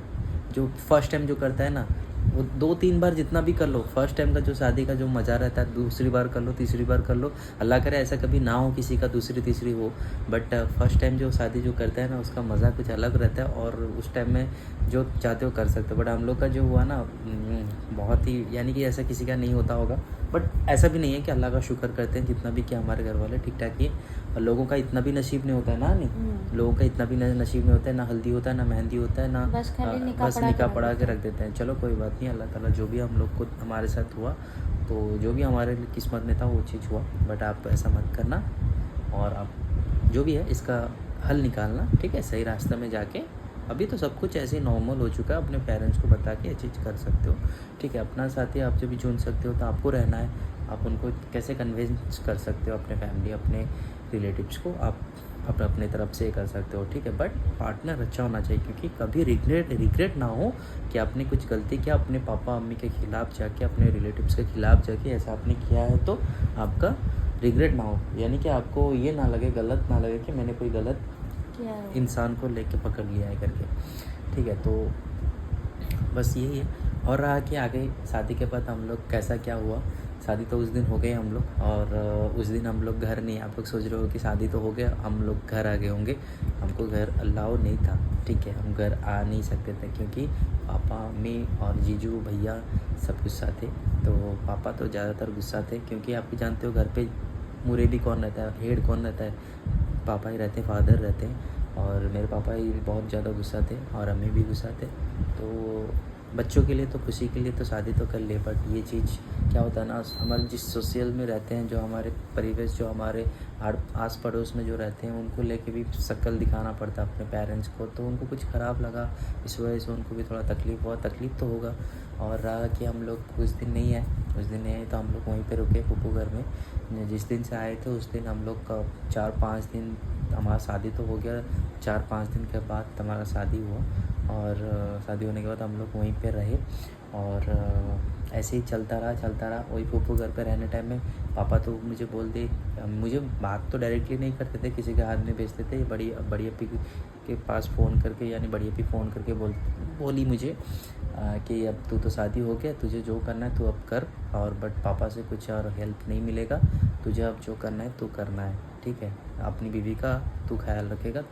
जो फर्स्ट टाइम जो करता है ना, वो 2-3 बार जितना भी कर लो, फर्स्ट टाइम का जो शादी का जो मज़ा रहता है, दूसरी बार कर लो, तीसरी बार कर लो, अल्लाह करे ऐसा कभी ना हो किसी का दूसरी तीसरी हो, बट फर्स्ट टाइम जो शादी जो करता है ना, उसका मज़ा कुछ अलग रहता है। और उस टाइम में जो चाहते हो कर सकते हो। बट हम लोग का जो हुआ ना, बहुत ही, यानी कि ऐसा किसी का नहीं होता होगा, बट ऐसा भी नहीं है कि अल्लाह का शुक्र करते हैं जितना भी कि हमारे घर वाले ठीक ठाक ही। और लोगों का इतना भी नसीब नहीं होता है ना, नहीं लोगों का इतना भी नसीब नहीं होता है, ना हल्दी होता है, ना मेहंदी होता है, ना बस निकाह पढ़ा के रख देते हैं। चलो कोई बात नहीं, अल्लाह ताला जो भी हम लोग को हमारे साथ हुआ, तो जो भी हमारे किस्मत में था वो चीज़ हुआ। बट आप ऐसा मत करना, और आप जो भी है इसका हल निकालना, ठीक है, सही रास्ते में जाके। अभी तो सब कुछ ऐसे नॉर्मल हो चुका है, अपने पेरेंट्स को बता के ये चीज़ कर सकते हो, ठीक है। अपना साथी आप जब भी चुन सकते हो तो आपको रहना है, आप उनको कैसे कन्विंस कर सकते हो, अपने फैमिली अपने रिलेटिव्स को आप अपने तरफ से कर सकते हो, ठीक है। बट पार्टनर अच्छा होना चाहिए, क्योंकि कभी रिग्रेट ना हो कि आपने कुछ गलती किया, अपने पापा मम्मी के खिलाफ़ जाके, अपने रिलेटिव्स के खिलाफ़ जाके ऐसा आपने किया है, तो आपका रिग्रेट ना हो, यानी कि आपको ये ना लगे, गलत ना लगे कि मैंने कोई गलत इंसान को लेके पकड़ लिया है करके, ठीक है। तो बस यही है। और रहा कि आगे शादी के बाद हम लोग कैसा क्या हुआ, शादी तो उस दिन हो गए हम लोग, और उस दिन हम लोग घर नहीं, आप लोग सोच रहे हो कि शादी तो हो गया, हम लोग घर आ गए होंगे, हमको घर अलाउ नहीं था, ठीक है। हम घर आ नहीं सकते थे क्योंकि पापा मम्मी और जीजू भैया सब गुस्सा थे। तो पापा तो ज़्यादातर गुस्सा थे, क्योंकि आप भी जानते हो घर पे मुरेबी कौन रहता है, हेड कौन रहता है, पापा ही रहते हैं, फादर रहते हैं। और मेरे पापा ही बहुत ज़्यादा गुस्सा थे और अम्मी भी गुस्सा थे। तो बच्चों के लिए तो खुशी के लिए तो शादी तो कर ले, बट ये चीज़ क्या होता है ना, हमारे जिस सोशल में रहते हैं, जो हमारे परिवेश, जो हमारे आस पड़ोस में जो रहते हैं, उनको लेके भी शक्ल दिखाना पड़ता है अपने पेरेंट्स को। तो उनको कुछ ख़राब लगा, इस वजह से उनको भी थोड़ा तकलीफ़ हुआ, तकलीफ़ तो होगा। और रहा कि हम लोग कुछ दिन नहीं है, उस दिन नहीं आए तो हम लोग वहीं पे रुके फूफू घर में। जिस दिन से आए थे उस दिन हम लोग का 4-5 दिन, हमारा शादी तो हो गया, 4-5 दिन के बाद हमारा शादी हुआ। और शादी होने के बाद हम लोग वहीं पे रहे और ऐसे ही चलता रहा। वही फूफू घर पे रहने टाइम में पापा तो मुझे बोलते, मुझे बात तो डायरेक्टली नहीं करते थे, किसी के हाथ में भेजते थे। बड़ी अपी के पास फ़ोन करके, यानी बड़ी अपी फ़ोन करके बोली मुझे कि अब तू तो शादी हो गया, तुझे जो करना है तू अब कर, और बट पापा से कुछ और हेल्प नहीं मिलेगा, तुझे अब जो करना है तू करना है, ठीक है। अपनी बीवी का तू ख्याल रखेगा,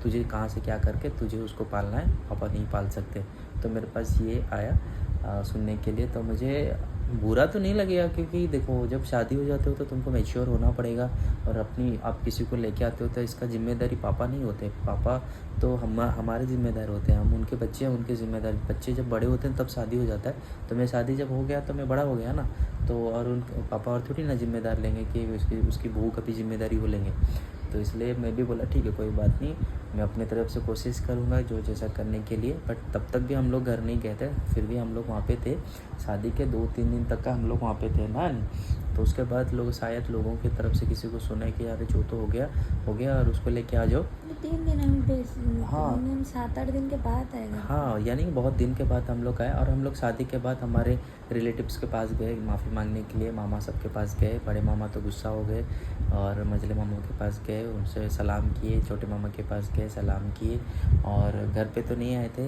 तुझे कहाँ से क्या करके तुझे उसको पालना है, पापा नहीं पाल सकते। तो मेरे पास ये आया सुनने के लिए। तो मुझे बुरा तो नहीं लगेगा, क्योंकि देखो जब शादी हो जाते हो तो तुमको मैच्योर होना पड़ेगा, और आप किसी को लेके आते हो तो इसका जिम्मेदारी पापा नहीं होते, पापा तो हमारे ज़िम्मेदार होते हैं, हम उनके बच्चे हैं, उनके ज़िम्मेदारी। बच्चे जब बड़े होते हैं तब शादी हो जाता है। तो मैं शादी जब हो गया तो मैं बड़ा हो गया ना, तो और उनके पापा और थोड़ी ना जिम्मेदार लेंगे कि उसकी बहू का भी जिम्मेदारी वो लेंगे। तो इसलिए मैं भी बोला ठीक है कोई बात नहीं, मैं अपने तरफ से कोशिश करूँगा जो जैसा करने के लिए। बट तब तक भी हम लोग घर नहीं गए थे, फिर भी हम लोग वहाँ पे थे। शादी के 2-3 दिन तक का हम लोग वहाँ पे थे ना। तो उसके बाद शायद लोगों की तरफ से किसी को सुना कि यार जो तो हो गया और उसको लेके आ जाओ। 3 दिन हम 7-8 दिन के बाद आएगा। हाँ, यानी बहुत दिन के बाद हम लोग आए। और हम लोग शादी के बाद हमारे रिलेटिव्स के पास गए माफ़ी मांगने के लिए, मामा सब के पास गए। बड़े मामा तो गुस्सा हो गए, और मझले मामा के पास गए, उनसे सलाम किए। छोटे मामा के पास गए, सलाम किए। और घर पे तो नहीं आए थे,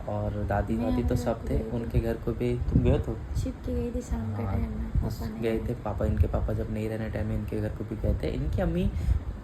और दादी तो सब थे, उनके घर को भी। तुम गए तो शिप की गई थी शाम के टाइम में, पापा ने गए थे। इनके पापा जब नहीं रहने टाइम में इनके घर को भी गए थे। इनकी अम्मी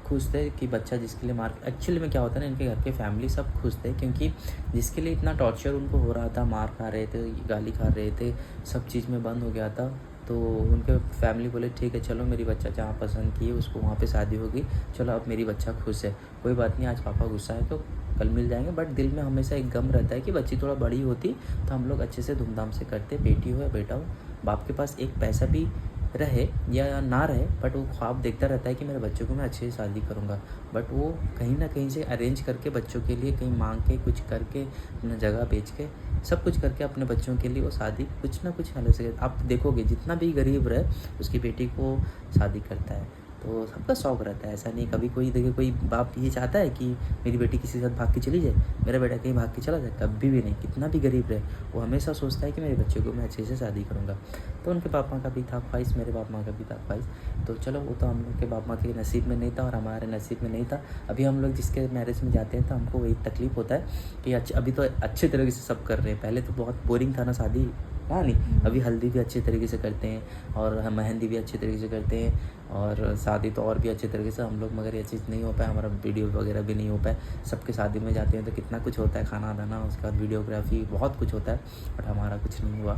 खुश थे कि बच्चा जिसके लिए एक्चुअली में क्या होता है ना, इनके घर के फैमिली सब खुश थे, क्योंकि जिसके लिए इतना टॉर्चर उनको हो रहा था, मार खा रहे थे, गाली खा रहे थे, सब चीज़ में बंद हो गया था। तो उनके फैमिली बोले ठीक है चलो, मेरी बच्चा जहाँ पसंद की है उसको वहाँ पे शादी होगी, चलो अब मेरी बच्चा खुश है, कोई बात नहीं। आज पापा गुस्सा है तो कल मिल जाएंगे। बट दिल में हमेशा एक गम रहता है कि बच्ची थोड़ा बड़ी होती तो हम लोग अच्छे से धूमधाम से करते, बेटी हो या बेटा हो। बाप के पास एक पैसा भी रहे या ना रहे, बट वो ख्वाब देखता रहता है कि मेरे बच्चों को मैं अच्छे से शादी करूँगा। बट वो कहीं ना कहीं से अरेंज करके बच्चों के लिए कहीं मांग के, कुछ करके, अपना जगह बेच के, सब कुछ करके अपने बच्चों के लिए वो शादी कुछ ना कुछ अलग से। आप देखोगे जितना भी गरीब रहे उसकी बेटी को शादी करता है। तो सबका शौक़ रहता है, ऐसा नहीं। कभी कोई बाप ये चाहता है कि मेरी बेटी किसी के साथ भाग के चली जाए, मेरा बेटा कहीं भाग के चला जाए, कभी भी नहीं। कितना भी गरीब रहे वो हमेशा सोचता है कि मेरे बच्चे को मैं अच्छे से शादी करूँगा। तो उनके बाप माँ का भी था ख्वाहिश, मेरे बाप माँ का भी था ख्वाहिश। तो चलो, वो तो हम लोग के बाप माँ के नसीब में नहीं था और हमारे नसीब में नहीं था। अभी हम लोग जिसके मैरिज में जाते हैं तो हमको वही तकलीफ़ होता है कि अभी तो अच्छे तरीके से सब कर रहे हैं। पहले तो बहुत बोरिंग था ना शादी, हाँ नहीं। अभी हल्दी भी अच्छे तरीके से करते हैं और हम मेहंदी भी अच्छे तरीके से करते हैं, और शादी तो और भी अच्छे तरीके से हम लोग, मगर ये चीज़ नहीं हो पाया, हमारा वीडियो वगैरह भी नहीं हो पाया। सबके शादी में जाते हैं तो कितना कुछ होता है, खाना दाना, उसके बाद वीडियोग्राफी, बहुत कुछ होता है, बट हमारा कुछ नहीं हुआ।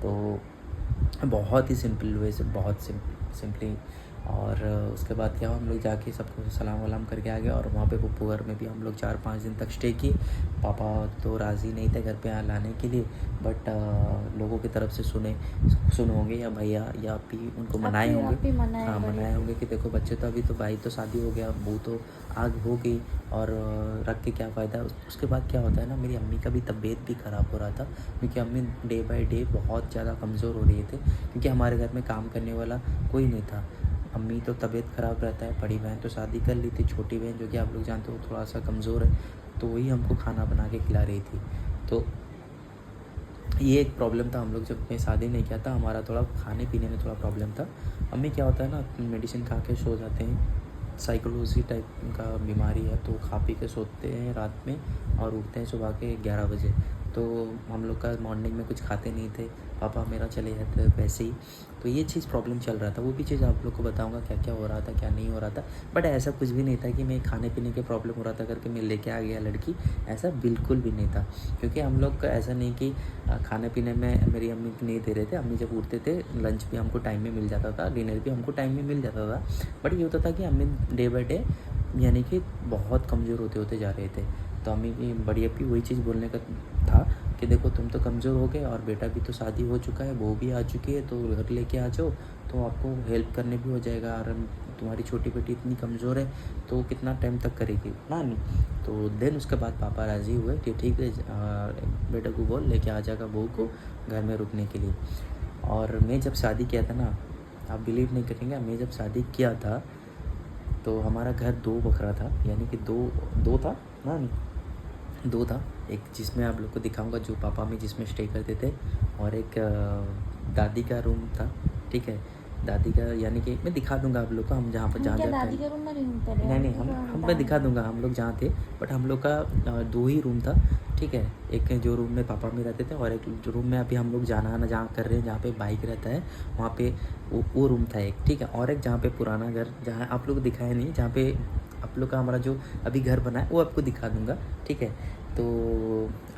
तो बहुत ही सिंपल वे से, बहुत सिंपली। और उसके बाद क्या, हम लोग जाके सबको सलाम वलाम करके आ गए। और वहाँ पे पप्पू घर में भी हम लोग 4-5 दिन तक स्टे किए। पापा तो राज़ी नहीं थे घर पे लाने के लिए, बट लोगों की तरफ से सुने होंगे या भैया या आप ही उनको मनाए होंगे, हाँ मनाए होंगे कि देखो बच्चे तो अभी तो भाई तो शादी हो गया, बहू तो आग हो गई, और रख के क्या फ़ायदा। उसके बाद क्या होता है ना, मेरी अम्मी का भी तबीयत भी ख़राब हो रहा था, क्योंकि अम्मी डे बाई डे बहुत ज़्यादा कमज़ोर हो रही थे, क्योंकि हमारे घर में काम करने वाला कोई नहीं था। अम्मी तो तबीयत ख़राब रहता है, बड़ी बहन तो शादी कर ली थी, छोटी बहन जो कि आप लोग जानते हो थोड़ा सा कमज़ोर है, तो वही हमको खाना बना के खिला रही थी। तो ये एक प्रॉब्लम था। हम लोग जब मैं शादी नहीं किया था, हमारा थोड़ा खाने पीने में थोड़ा प्रॉब्लम था। अम्मी क्या होता है ना, मेडिसिन खा के सो जाते हैं, साइकोलॉजी टाइप का बीमारी है, तो खा पी के सोते हैं रात में और उठते हैं सुबह के 11 बजे। तो हम लोग का मॉर्निंग में कुछ खाते नहीं थे, पापा मेरा चले जाते वैसे ही। तो ये चीज़ प्रॉब्लम चल रहा था, वो भी चीज़ आप लोग को बताऊंगा क्या क्या हो रहा था, क्या नहीं हो रहा था। बट ऐसा कुछ भी नहीं था कि मैं खाने पीने के प्रॉब्लम हो रहा था करके मैं लेके आ गया लड़की, ऐसा बिल्कुल भी नहीं था। क्योंकि हम लोग का ऐसा नहीं कि खाने पीने में मेरी अम्मी नहीं दे रहे थे। अम्मी जब उठते थे, लंच भी हमको टाइम में मिल जाता था, डिनर भी हमको टाइम में मिल जाता था। बट ये होता था कि अम्मी डे बाई डे यानी कि बहुत कमज़ोर होते जा रहे थे। तो अम्मी की बड़ी अप्पी वही चीज़ बोलने का था कि देखो तुम तो कमज़ोर हो गए और बेटा भी तो शादी हो चुका है, बहू भी आ चुकी है, तो घर लेके आ जाओ, तो आपको हेल्प करने भी हो जाएगा। और तुम्हारी छोटी बेटी इतनी कमज़ोर है तो कितना टाइम तक करेगी ना नहीं। तो देन उसके बाद पापा राज़ी हुए कि ठीक है बेटा को बोल लेके आ जाएगा बहू को घर में रुकने के लिए। और मैं जब शादी किया था ना, आप बिलीव नहीं करेंगे, मैं जब शादी किया था तो हमारा घर 2 बखरा था, यानी कि दो था ना, 2 था। एक जिसमें आप लोग को दिखाऊंगा जो पापा में जिसमें स्टे करते थे, और एक दादी का रूम था, ठीक है। दादी का यानी कि मैं दिखा दूंगा आप लोग को, हम जहाँ पर जहाँ दादी का रूम में नहीं पहले नहीं हम मैं दिखा दूंगा हम लोग जहाँ थे, बट हम लोग का 2 ही रूम था, ठीक है। एक जो रूम में पापा में रहते थे, और एक जो रूम में अभी हम लोग जाना आना जहाँ कर रहे हैं, जहाँ पे बाइक रहता है वहाँ पे वो रूम था एक, ठीक है। और एक जहाँ पे पुराना घर, जहाँ आप लोग को दिखाया नहीं, जहाँ पे आप लोग का हमारा जो अभी घर बना है वो आपको दिखा दूंगा, ठीक है। तो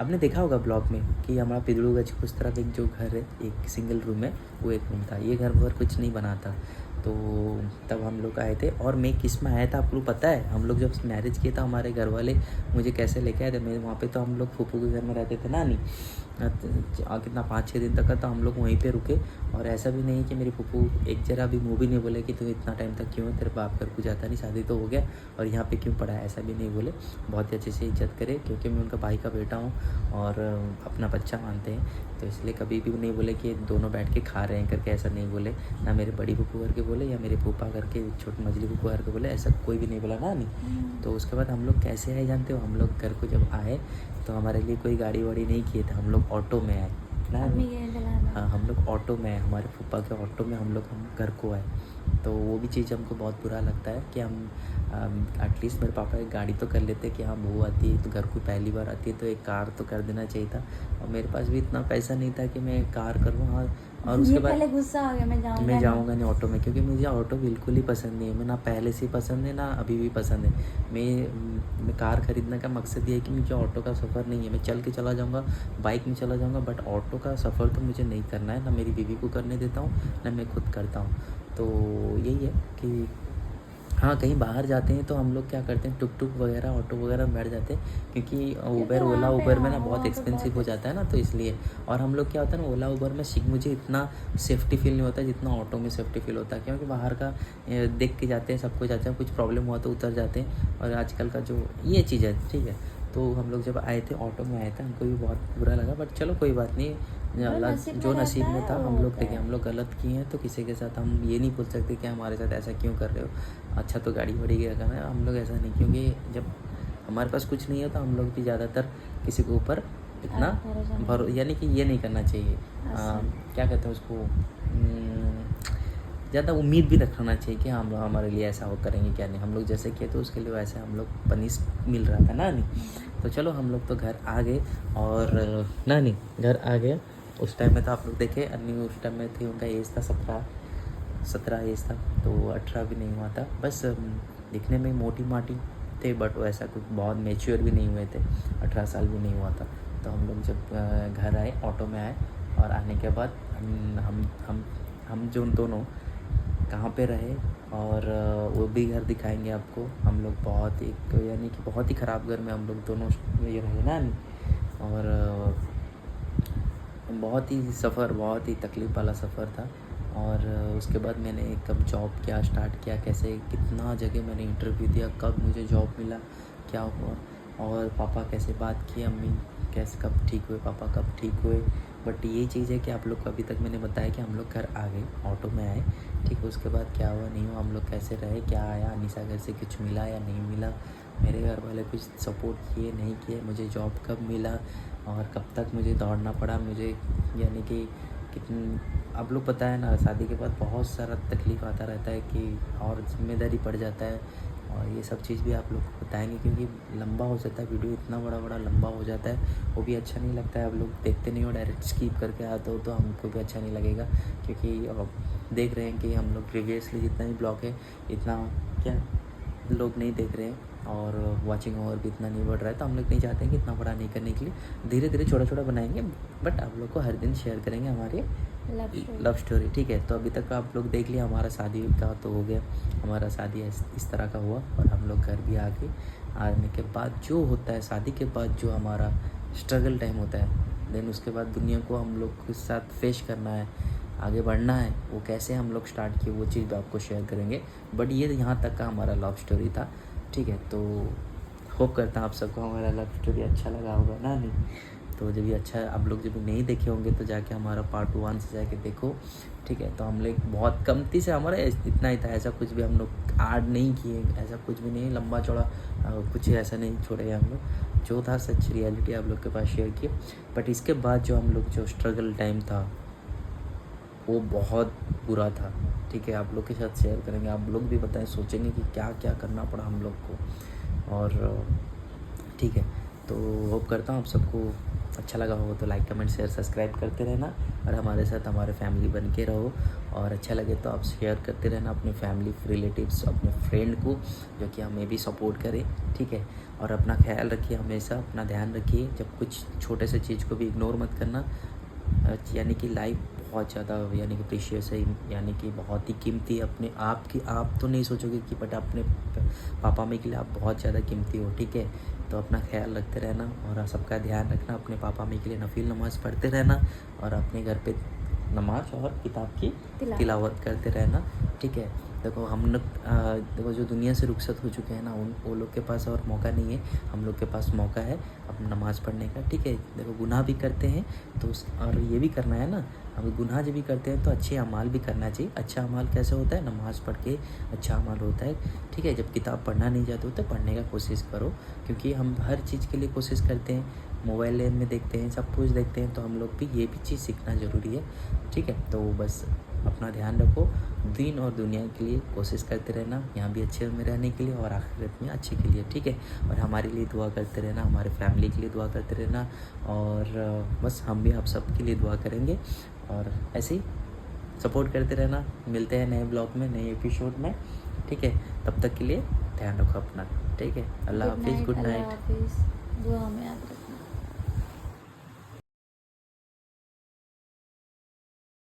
आपने देखा होगा ब्लॉग में कि हमारा पिदड़ूगंज उस तरफ एक जो घर है, एक सिंगल रूम है, वो एक रूम था। ये घर पर कुछ नहीं बना था, तो तब हम लोग आए थे। और मैं किस में आया था आपको पता है? हम लोग जब मैरिज किया था, हमारे घर वाले मुझे कैसे लेके आए थे। मैं वहाँ पे तो हम लोग फूफू के घर में रहते थे ना, नहीं कितना 5-6 दिन तक का तो हम लोग वहीं पे रुके। और ऐसा भी नहीं कि मेरी फूफू एक जरा भी मुँह भी नहीं बोले कि तू इतना टाइम तक क्यों है, तेरे बाप घर को जाता नहीं, शादी तो हो गया और यहाँ पे क्यों पड़ा है, ऐसा भी नहीं बोले। बहुत ही अच्छे से इज्जत करे, क्योंकि मैं उनका भाई का बेटा हूँ और अपना बच्चा मानते हैं, तो इसलिए कभी भी नहीं बोले कि दोनों बैठ के खा रहे हैं करके, ऐसा नहीं बोले। ना मेरे बड़ी फूफू करके बोले या मेरे फूफा करके, छोटी मछली फूफू करके बोले, ऐसा कोई भी नहीं बोला ना, नहीं। तो उसके बाद हम लोग कैसे आए जानते हो? हम लोग घर को जब आए तो हमारे लिए कोई गाड़ी वाड़ी नहीं किए थे, हम लोग ऑटो में आए ना। हाँ, हम लोग ऑटो में आए, हमारे फूफा के ऑटो में हम घर को आए। तो वो भी चीज़ हमको बहुत बुरा लगता है कि हम एटलीस्ट मेरे पापा एक गाड़ी तो कर लेते कि हाँ बहू आती है तो घर को पहली बार आती है तो एक कार तो कर देना चाहिए था। और मेरे पास भी इतना पैसा नहीं था कि मैं कार करूँ। हाँ, और उसके बाद पहले गुस्सा हो गया, मैं जाऊँगा नहीं ऑटो में, क्योंकि मुझे ऑटो बिल्कुल ही पसंद नहीं है। मैं ना पहले से पसंद है ना अभी भी पसंद है। मैं कार खरीदने का मकसद ये है कि मुझे ऑटो का सफ़र नहीं है। मैं चल के चला जाऊँगा, बाइक में चला जाऊँगा, बट ऑटो का सफ़र तो मुझे नहीं करना है। ना मेरी बीवी को करने देता हूँ, ना मैं खुद करता हूँ। तो यही है कि हाँ, कहीं बाहर जाते हैं तो हम लोग क्या करते हैं, टुक वगैरह ऑटो वगैरह में बैठ जाते हैं, क्योंकि ओला उबर में ना बहुत एक्सपेंसिव हो जाता है ना, तो इसलिए। और हम लोग क्या होता है ना, ओला उबर में मुझे इतना सेफ्टी फील नहीं होता जितना ऑटो में सेफ्टी फील होता है, क्योंकि बाहर का देख के जाते हैं, सबको जाते हैं, कुछ प्रॉब्लम हुआ तो उतर जाते हैं। और आजकल का जो ये चीज़ है, ठीक है। तो हम लोग जब आए थे ऑटो में आए थे, हमको भी बहुत बुरा लगा, बट चलो कोई बात नहीं, जो नसीब में था। हम लोग देखिए, हम लोग गलत किए हैं तो किसी के साथ हम ये नहीं बोल सकते कि हमारे साथ ऐसा क्यों कर रहे हो, अच्छा तो गाड़ी वाड़ी क्या करना है। हम लोग ऐसा नहीं, क्योंकि जब हमारे पास कुछ नहीं होता हम लोग भी ज़्यादातर किसी के ऊपर इतना यानी कि ये नहीं करना चाहिए, क्या कहते हैं उसको, ज़्यादा उम्मीद भी रखना चाहिए कि हम लोग हमारे लिए ऐसा हो करेंगे क्या नहीं। हम लोग जैसे किए तो उसके लिए वैसे हम लोग पनिश मिल रहा था ना, नहीं। तो चलो हम लोग तो घर आ गए, और ना नहीं घर आ गए। उस टाइम में तो आप लोग देखे, अन्नी उस टाइम में थी, उनका एज था 17 एज था, तो 18 भी नहीं हुआ था। बस दिखने में मोटी माटी थे, बट वैसा कुछ बहुत मैच्योर भी नहीं हुए थे, 18 साल भी नहीं हुआ था। तो हम लोग जब घर आए, ऑटो में आए, और आने के बाद हम जो दोनों कहाँ पे रहे, और वो भी घर दिखाएंगे आपको। हम लोग बहुत यानी कि बहुत ही ख़राब घर में हम लोग दोनों ये रहे ना, और बहुत ही तकलीफ़ वाला सफ़र था। और उसके बाद मैंने कब जॉब किया, स्टार्ट किया, कैसे कितना जगह मैंने इंटरव्यू दिया, कब मुझे जॉब मिला, क्या हुआ, और पापा कैसे बात की, अम्मी कैसे कब ठीक हुए, पापा कब ठीक हुए। बट ये चीज़ है कि आप लोग को अभी तक मैंने बताया कि हम लोग घर आ गए, ऑटो में आए, ठीक है। उसके बाद क्या हुआ नहीं हुआ, हम लोग कैसे रहे, क्या आया, अनीसा घर से कुछ मिला या नहीं मिला, मेरे घर वाले कुछ सपोर्ट किए नहीं किए, मुझे जॉब कब मिला, और कब तक मुझे दौड़ना पड़ा, मुझे यानी कि कितनी, आप लोग पता है ना, शादी के बाद बहुत सारा तकलीफ़ आता रहता है कि और जिम्मेदारी पड़ जाता है, और ये सब चीज़ भी आप लोग को बताएंगे, क्योंकि लंबा हो जाता है वीडियो, इतना बड़ा लंबा हो जाता है, वो भी अच्छा नहीं लगता है। आप लोग देखते नहीं हो, डायरेक्ट स्किप करके आते हो, तो हमको भी अच्छा नहीं लगेगा, क्योंकि देख रहे हैं कि हम लोग प्रीवियसली जितना भी ब्लॉग है इतना क्या लोग नहीं देख रहे हैं, और वॉचिंग ओवर भी इतना नहीं बढ़ रहा है। तो हम लोग नहीं चाहते हैं कि इतना बड़ा नहीं करने के लिए, धीरे धीरे छोटा बनाएंगे, बट आप लोग को हर दिन शेयर करेंगे हमारी लव स्टोरी, ठीक है। तो अभी तक आप लोग देख लिया, हमारा शादी का तो हो गया, हमारा शादी इस तरह का हुआ, और हम लोग घर भी आ गए। आने के बाद जो होता है, शादी के बाद जो हमारा स्ट्रगल टाइम होता है, देन उसके बाद दुनिया को हम लोग के साथ फेस करना है, आगे बढ़ना है, वो कैसे हम लोग स्टार्ट किए वो चीज़ भी आपको शेयर करेंगे। बट ये यहाँ तक का हमारा लव स्टोरी था, ठीक है। तो होप करता हूँ आप सबको हमारा लव स्टोरी अच्छा लगा होगा ना, नहीं। तो जब भी अच्छा आप लोग जब भी नहीं देखे होंगे तो जाके हमारा पार्ट 1 से जाके देखो, ठीक है। तो हम लोग बहुत कमती से हमारा इतना ही था, ऐसा कुछ भी हम लोग ऐड नहीं किए, ऐसा कुछ भी नहीं लंबा चौड़ा कुछ ऐसा नहीं छोड़े हम लोग, जो था सच रियलिटी आप लोग के पास शेयर किए। बट इसके बाद जो हम लोग जो स्ट्रगल टाइम था वो बहुत बुरा था, ठीक है। आप लोग के साथ शेयर करेंगे, आप लोग भी बताएं, सोचेंगे कि क्या क्या करना पड़ा हम लोग को। और ठीक है, तो होप करता हूँ आप सबको अच्छा लगा हो तो लाइक कमेंट शेयर सब्सक्राइब करते रहना, और हमारे साथ हमारे फैमिली बन के रहो। और अच्छा लगे तो आप शेयर करते रहना अपने फैमिली रिलेटिव्स, अपने फ्रेंड को, जो कि हमें भी सपोर्ट करे, ठीक है। और अपना ख्याल रखिए, हमेशा अपना ध्यान रखिए, जब कुछ छोटे से चीज़ को भी इग्नोर मत करना। यानी कि लाइफ बहुत ज़्यादा यानी कि प्रीशियस है, यानी कि बहुत ही कीमती है। अपने आप की आप तो नहीं सोचोगे कि बट अपने पापा मम्मी के लिए आप बहुत ज़्यादा कीमती हो, ठीक है। तो अपना ख्याल रखते रहना और सबका ध्यान रखना, अपने पापा मम्मी के लिए नफिल नमाज़ पढ़ते रहना, और अपने घर पे नमाज और किताब की तिलावत करते रहना, ठीक है। देखो हम लोग देखो जो दुनिया से रुखसत हो चुके हैं ना, वो लोग के पास और मौका नहीं है, हम लोग के पास मौका है अपना नमाज़ पढ़ने का, ठीक है। देखो गुनाह भी करते हैं तो और ये भी करना है ना, हम गुनाह जब भी करते हैं तो अच्छे अमाल भी करना चाहिए। अच्छा अमाल कैसे होता है, नमाज़ पढ़ के अच्छा अमाल होता है, ठीक है। जब किताब पढ़ना नहीं जाते हो तो पढ़ने का कोशिश करो, क्योंकि हम हर चीज़ के लिए कोशिश करते हैं, मोबाइल में देखते हैं, सब कुछ देखते हैं, तो हम लोग भी ये भी चीज़ सीखना ज़रूरी है, ठीक है। तो बस अपना ध्यान रखो, दीन और दुनिया के लिए कोशिश करते रहना, यहाँ भी अच्छे में रहने के लिए और आखिरत में अच्छे के लिए, ठीक है। और हमारे लिए दुआ करते रहना, हमारे फैमिली के लिए दुआ करते रहना, और बस हम भी आप सब के लिए दुआ करेंगे, और ऐसे ही सपोर्ट करते रहना। मिलते हैं नए ब्लॉग में, नए एपिसोड में, ठीक है। तब तक के लिए ध्यान रखो अपना, ठीक है। अल्लाह हाफिज़, गुड नाइट। दुआ में याद रखो।